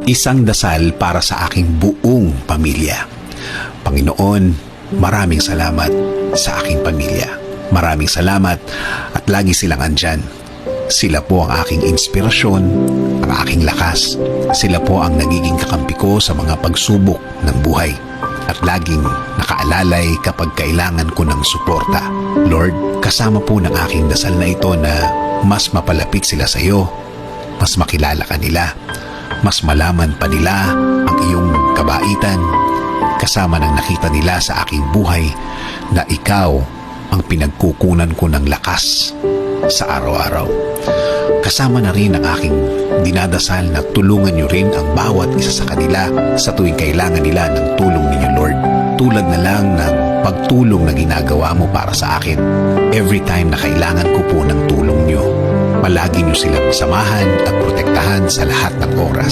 isang dasal para sa aking buong pamilya. Panginoon, maraming salamat sa aking pamilya. Maraming salamat at lagi silang andyan. Sila po ang aking inspirasyon, ang aking lakas. Sila po ang nagiging kakampi ko sa mga pagsubok ng buhay. At laging nakaalalay kapag kailangan ko ng suporta. Lord, kasama po ng aking dasal na ito na mas mapalapit sila sa iyo, mas makilala ka nila, mas malaman pa nila ang iyong kabaitan, kasama ng nakita nila sa aking buhay na ikaw ang pinagkukunan ko ng lakas sa araw-araw. Kasama na rin ang aking dinadasal na tulungan niyo rin ang bawat isa sa kanila sa tuwing kailangan nila ng tulong ninyo, Lord. Tulad na lang ng pagtulong na ginagawa mo para sa akin. Every time na kailangan ko po ng tulong niyo, palagi niyo silang samahan at protektahan sa lahat ng oras.